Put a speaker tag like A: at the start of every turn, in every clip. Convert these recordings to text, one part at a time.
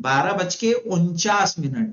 A: 12:49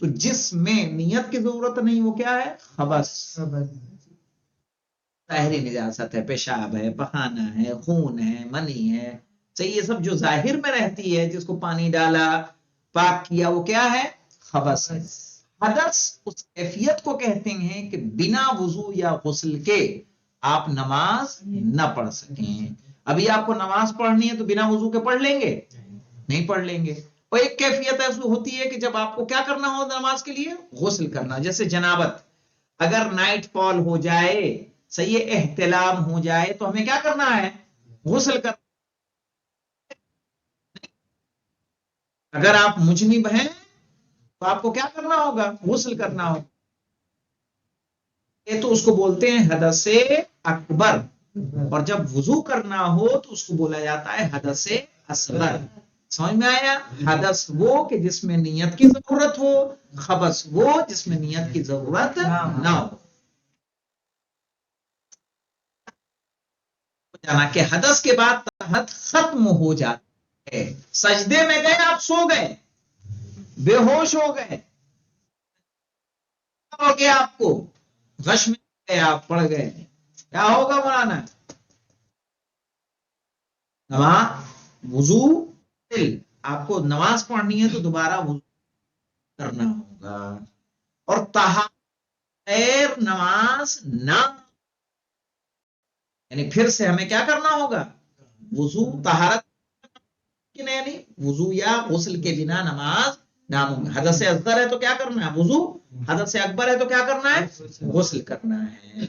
A: تو جس میں نیت کی ضرورت نہیں وہ کیا ہے؟ خبث. ظاہری نجاست ہے، پیشاب ہے، پخانہ ہے، خون ہے، منی ہے، صحیح، یہ سب جو ظاہر میں رہتی ہے، جس کو پانی ڈالا پاک کیا، وہ کیا ہے؟ خبث ہے. حدث اس کیفیت کو کہتے ہیں کہ بنا وضو یا غسل کے آپ نماز نہ پڑھ سکیں. ابھی آپ کو نماز پڑھنی ہے تو بنا وضو کے پڑھ لیں گے؟ نہیں پڑھ لیں گے. اور ایک کیفیت ایسی ہوتی ہے کہ جب آپ کو کیا کرنا ہو نماز کے لیے؟ غسل کرنا. جیسے جنابت، اگر نائٹ فال ہو جائے، صحیح، احتلام ہو جائے تو ہمیں کیا کرنا ہے؟ غسل کرنا. اگر آپ مجنب ہیں تو آپ کو کیا کرنا ہوگا؟ غسل کرنا ہوگا. تو اس کو بولتے ہیں حدث اکبر. اور جب وضو کرنا ہو تو اس کو بولا جاتا ہے حدث اصغر. سمجھ میں آیا؟ حدث وہ کہ جس میں نیت کی ضرورت ہو، خبث وہ جس میں نیت کی ضرورت نہ ہو. جانا کہ حدث کے بعد طہارت ختم ہو جاتی ہے. سجدے میں گئے، آپ سو گئے، بے ہوش ہو گئے، ہو گیا آپ کو، غش میں گئے، آپ پڑ گئے، کیا ہوگا مولانا؟ نماز وضو، آپ کو نماز پڑھنی ہے تو دوبارہ وضو کرنا ہوگا. اور غیر نماز نہ، یعنی پھر سے ہمیں کیا کرنا ہوگا؟ وضو، طہارت، یعنی وضو یا غسل کے بنا نماز ناممکن. حدث اصغر ہے تو کیا کرنا ہے؟ وضو. حدث اکبر ہے تو کیا کرنا ہے؟ غسل کرنا ہے.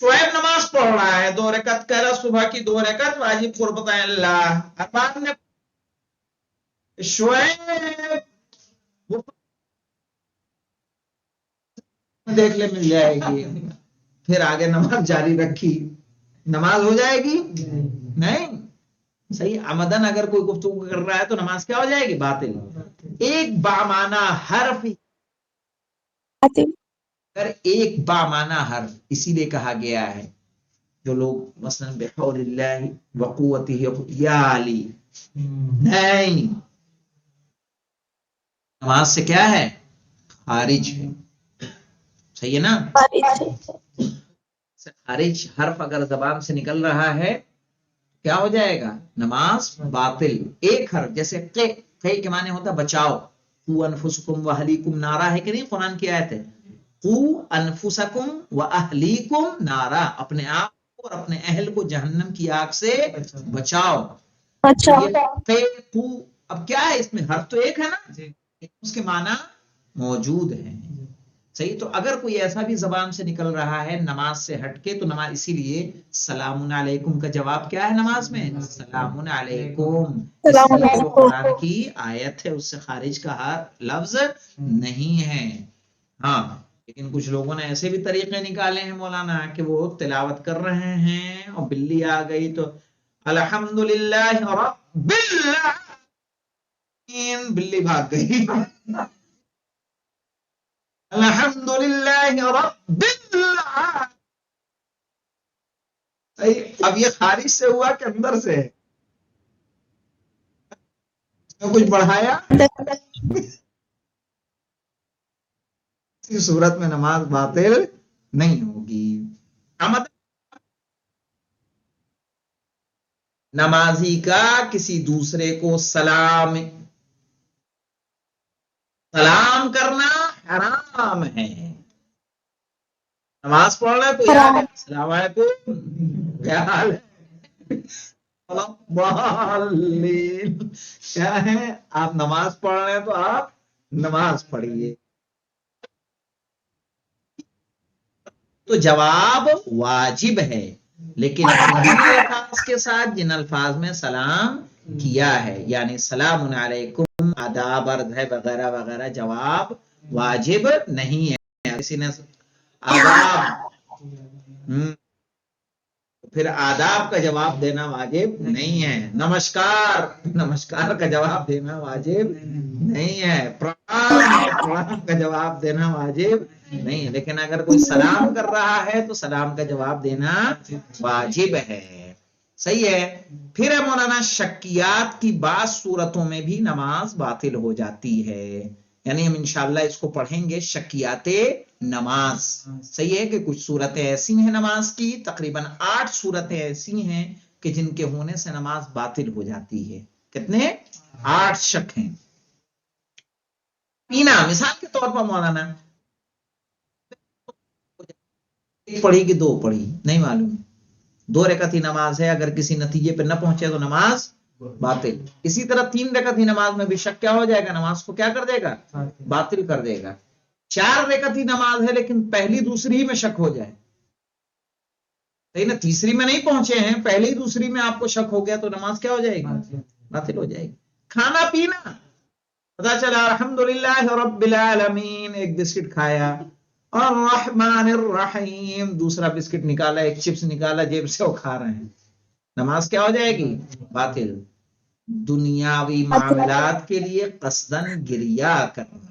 A: شعیب نماز پڑھ رہا ہے، 2 رکعت کہہ رہا، صبح کی 2 رکعت واجب قربت اللہ. ارباب نے شعیب دیکھ لے مل جائے گی، پھر آگے نماز جاری رکھی، نماز ہو جائے گی؟ نہیں. صحیح، آمدن اگر کوئی گفتگو کر رہا ہے تو نماز کیا ہو جائے گی؟ باطل. ایک بامانہ حرف، اگر ایک بامانہ حرف، اسی لیے کہا گیا ہے جو لوگ مثلا بحول اللہ وقوتہ یا علی، نہیں، نماز سے کیا ہے؟ خارج ہے. صحیح ہے نا؟ خارج حرف اگر زبان سے نکل رہا ہے کیا ہو جائے گا؟ نماز باطل. ایک حرف جیسے قے کے معنی ہوتا بچاؤ، قو انفسکم واہلیکم نارا ہے کہ نہیں؟ قرآن کی آیت ہے، قو انفسکم واہلیکم نارا، اپنے آپ کو اور اپنے اہل کو جہنم کی آگ سے بچاؤ. قو، اب کیا ہے اس میں؟ حرف تو ایک ہے نا، اس کے معنی موجود ہیں. صحیح. تو اگر کوئی ایسا بھی زبان سے نکل رہا ہے نماز سے ہٹ کے تو نماز، اسی لیے سلام علیکم کا جواب کیا ہے نماز میں؟ سلام علیکم. اس لیے وہ قرآن کی آیت ہے، اس سے خارج کا لفظ نہیں ہے. ہاں، لیکن کچھ لوگوں نے ایسے بھی طریقے نکالے ہیں مولانا کہ وہ تلاوت کر رہے ہیں اور بلی آ گئی تو الحمدللہ رب العالمین، بلی بھاگ گئی. الحمدللہ رب العالمین. اب یہ خارج سے ہوا کہ اندر سے؟ کچھ بڑھایا؟ اس صورت میں نماز باطل نہیں ہوگی. نمازی کا کسی دوسرے کو سلام کرنا حرام ہے. نماز پڑھ رہے تو یاد ہے السلام علیکم، کیا حال ہے؟ کیا ہے؟ آپ نماز پڑھ رہے ہیں تو آپ نماز پڑھیے. تو جواب واجب ہے، لیکن انہی الفاظ کے ساتھ جن الفاظ میں سلام کیا ہے، یعنی سلام علیکم، آداب، عرض ہے، وغیرہ وغیرہ، جواب واجب نہیں ہے. کسی نے آداب، پھر آداب کا جواب دینا واجب نہیں ہے. نمسکار کا جواب دینا واجب نہیں ہے. پرنام کا جواب دینا واجب نہیں، لیکن اگر کوئی سلام کر رہا ہے تو سلام کا جواب دینا واجب ہے، صحیح ہے۔ پھر ہے مولانا شکیات کی بعض صورتوں میں بھی نماز باطل ہو جاتی ہے، یعنی ہم انشاءاللہ اس کو پڑھیں گے شکیات نماز، صحیح ہے، کہ کچھ صورتیں ایسی ہیں نماز کی، تقریباً 8 صورتیں ایسی ہیں کہ جن کے ہونے سے نماز باطل ہو جاتی ہے۔ کتنے؟ 8 شک ہیں۔ پینا، مثال کے طور پر مولانا ایک پڑھی کہ 2 پڑھی نہیں معلوم، 2 رکعت ہی نماز ہے، اگر کسی نتیجے پہ نہ پہنچے تو نماز باطل۔ اسی طرح 3 رکعت ہی نماز میں بھی شک کیا ہو جائے گا؟ نماز کو کیا کر دے گا؟ باطل کر دے گا۔ 4 رکعت ہی نماز ہے لیکن پہلی دوسری ہی میں شک ہو جائے، صحیح نا، تیسری میں نہیں پہنچے ہیں، پہلی دوسری میں آپ کو شک ہو گیا تو نماز کیا ہو جائے گی؟ باطل ہو جائے گی۔ کھانا پینا، پتا چلا الحمدللہ رب العالمین، ایک بسکٹ کھایا، الرحمن الرحیم دوسرا بسکٹ نکالا، ایک چپس نکالا جیب سے، وہ کھا رہے ہیں، نماز کیا ہو جائے گی؟ باطل۔ دنیاوی معاملات کے لیے قصدن گریا کرنا،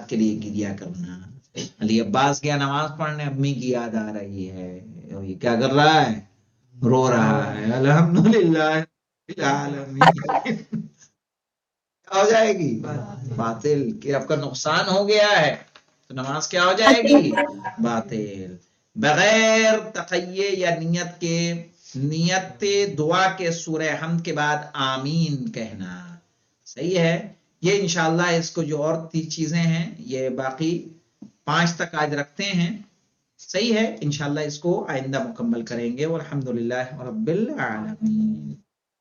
A: کے لیے گریا کرنا، علی عباس کیا نماز پڑھنے، امی کی یاد آ رہی ہے، یہ کیا کر رہا ہے؟ رو رہا ہے، الحمدللہ العالمین، کیا ہو جائے گی؟ باطل، کہ آپ کا نقصان ہو گیا ہے تو نماز کیا ہو جائے گی؟ باطل۔ بغیر تقیے یا نیت کے، نیت دعا کے سورہ حمد کے بعد آمین کہنا، صحیح ہے۔ یہ انشاءاللہ اس کو جو اور 3 چیزیں ہیں یہ باقی 5 تک آج رکھتے ہیں، صحیح ہے، انشاءاللہ اس کو آئندہ مکمل کریں گے، والحمدللہ رب العالمین۔